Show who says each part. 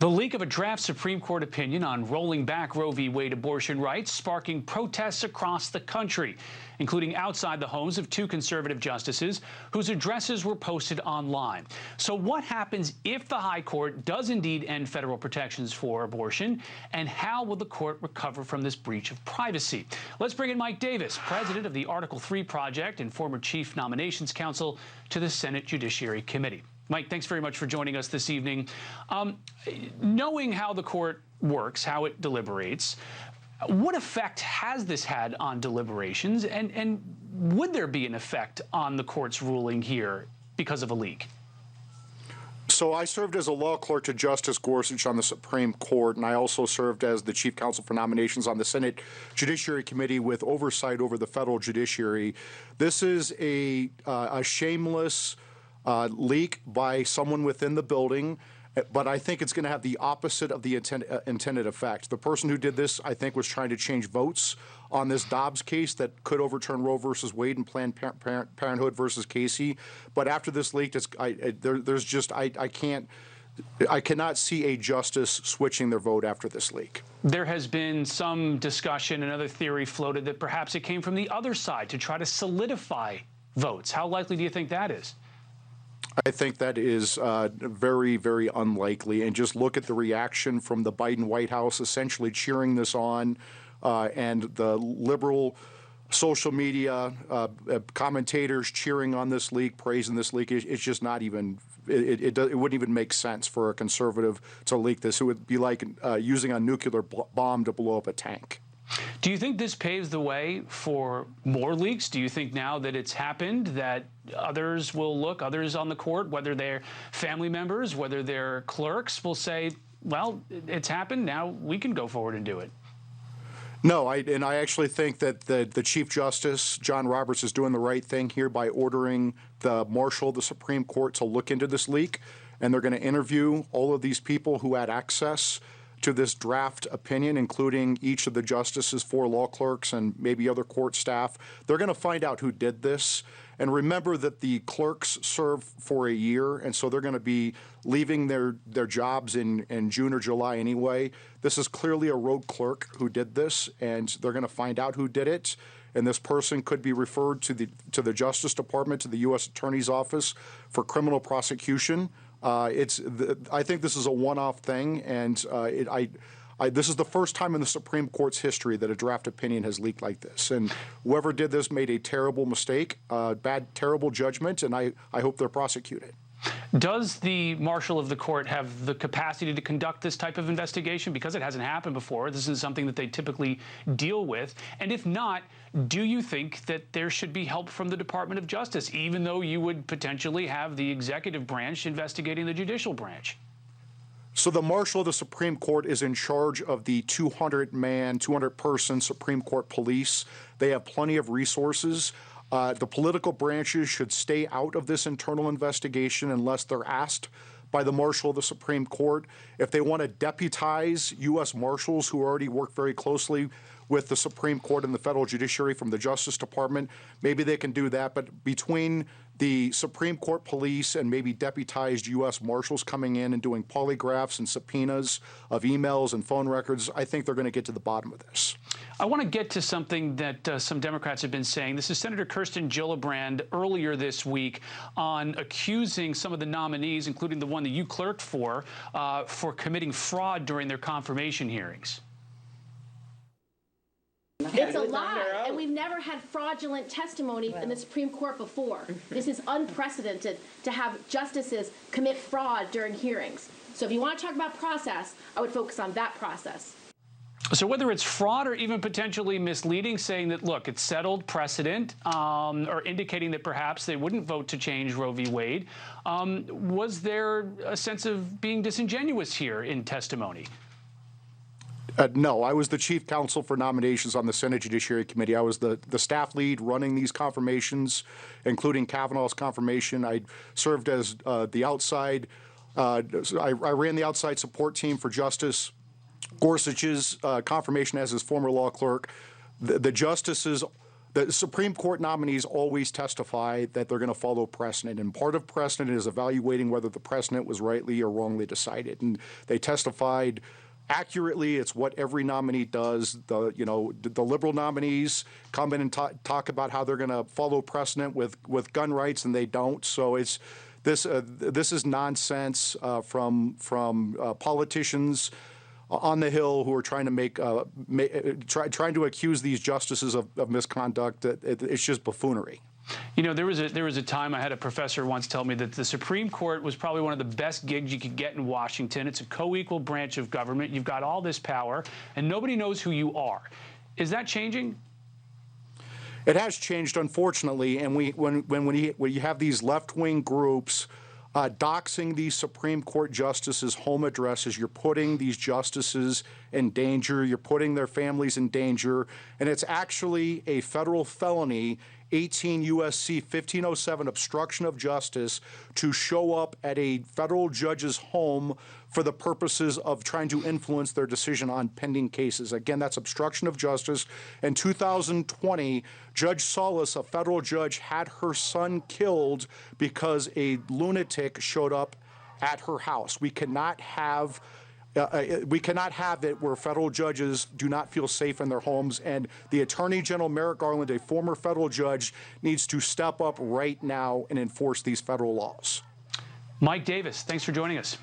Speaker 1: The leak of a draft Supreme Court opinion on rolling back Roe v. Wade abortion rights sparking protests across the country, including outside the homes of two conservative justices whose addresses were posted online. So what happens if the High Court does indeed end federal protections for abortion, and how will the court recover from this breach of privacy? Let's bring in Mike Davis, president of the Article 3 Project and former chief nominations counsel to the Senate Judiciary Committee. Mike, thanks very much for joining us this evening. Knowing how the court works, how it deliberates, what effect has this had on deliberations, and would there be an effect on the court's ruling here because of a leak?
Speaker 2: So I served as a law clerk to Justice Gorsuch on the Supreme Court, and I also served as the chief counsel for nominations on the Senate Judiciary Committee with oversight over the federal judiciary. This is a shameless leak by someone within the building, but I think it's going to have the opposite of the intended effect. The person who did this, I think, was trying to change votes on this Dobbs case that could overturn Roe versus Wade and Planned Parenthood versus Casey. But after this leak, I cannot see a justice switching their vote after this leak.
Speaker 1: There has been some discussion, another theory floated, that perhaps it came from the other side to try to solidify votes. How likely do you think that is?
Speaker 2: I think that is very, very unlikely. And just look at the reaction from the Biden White House essentially cheering this on, and the liberal social media commentators cheering on this leak, praising this leak. It's just not even, it wouldn't even make sense for a conservative to leak this. It would be like using a nuclear bomb to blow up a tank.
Speaker 1: Do you think this paves the way for more leaks? Do you think now that it's happened that others will look, others on the court, whether they're family members, whether they're clerks, will say, well, it's happened, now we can go forward and do it?
Speaker 2: No, I actually think that the Chief Justice, John Roberts, is doing the right thing here by ordering the Marshal of the Supreme Court to look into this leak, and they're going to interview all of these people who had access to this draft opinion, including each of the justices, 4 law clerks, and maybe other court staff. They're going to find out who did this. And remember that the clerks serve for a year, and so they're going to be leaving their jobs in June or July anyway. This is clearly a rogue clerk who did this, and they're going to find out who did it. And this person could be referred to the Justice Department, to the U.S. Attorney's Office for criminal prosecution. I think this is a one-off thing, and this is the first time in the Supreme Court's history that a draft opinion has leaked like this. And whoever did this made a terrible mistake, terrible judgment, and I hope they're prosecuted.
Speaker 1: Does the Marshal of the Court have the capacity to conduct this type of investigation? Because it hasn't happened before. This is something that they typically deal with. And if not, do you think that there should be help from the Department of Justice, even though you would potentially have the executive branch investigating the judicial branch?
Speaker 2: So the Marshal of the Supreme Court is in charge of the 200-person Supreme Court police. They have plenty of resources. The political branches should stay out of this internal investigation unless they're asked by the Marshal of the Supreme Court. If they want to deputize U.S. Marshals who already work very closely with the Supreme Court and the federal judiciary from the Justice Department, maybe they can do that. But between the Supreme Court police and maybe deputized U.S. Marshals coming in and doing polygraphs and subpoenas of emails and phone records, I think they're going to get to the bottom of this.
Speaker 1: I want to get to something that some Democrats have been saying. This is Senator Kirsten Gillibrand earlier this week on accusing some of the nominees, including the one that you clerked for committing fraud during their confirmation hearings.
Speaker 3: It's a lie, and we've never had fraudulent testimony in the Supreme Court before. This is unprecedented to have justices commit fraud during hearings. So if you want to talk about process, I would focus on that process.
Speaker 1: So whether it's fraud or even potentially misleading, saying that, look, it's settled precedent, or indicating that perhaps they wouldn't vote to change Roe v. Wade, was there a sense of being disingenuous here in testimony?
Speaker 2: No, I was the chief counsel for nominations on the Senate Judiciary Committee. I was the staff lead running these confirmations, including Kavanaugh's confirmation. I served as the outside, I ran the outside support team for Justice Gorsuch's confirmation as his former law clerk. The justices The Supreme Court nominees always testify that they're going to follow precedent, and part of precedent is evaluating whether the precedent was rightly or wrongly decided. And they testified accurately. It's what every nominee does. The liberal nominees come in and talk about how they're going to follow precedent with gun rights, and they don't. So it's this is nonsense from politicians on the Hill who are trying to trying to accuse these justices of misconduct. It's just buffoonery.
Speaker 1: You know, there was a time I had a professor once tell me that the Supreme Court was probably one of the best gigs you could get in Washington. It's a co-equal branch of government. You've got all this power, and nobody knows who you are. Is that changing?
Speaker 2: It has changed, unfortunately, and when you have these left-wing groups doxing these Supreme Court justices' home addresses, you're putting these justices in danger, you're putting their families in danger, and it's actually a federal felony, 18 U.S.C. 1507, obstruction of justice, to show up at a federal judge's home for the purposes of trying to influence their decision on pending cases. Again, that's obstruction of justice. In 2020, Judge Solis, a federal judge, had her son killed because a lunatic showed up at her house. We cannot have it where federal judges do not feel safe in their homes, and the Attorney General Merrick Garland, a former federal judge, needs to step up right now and enforce these federal laws.
Speaker 1: Mike Davis, thanks for joining us.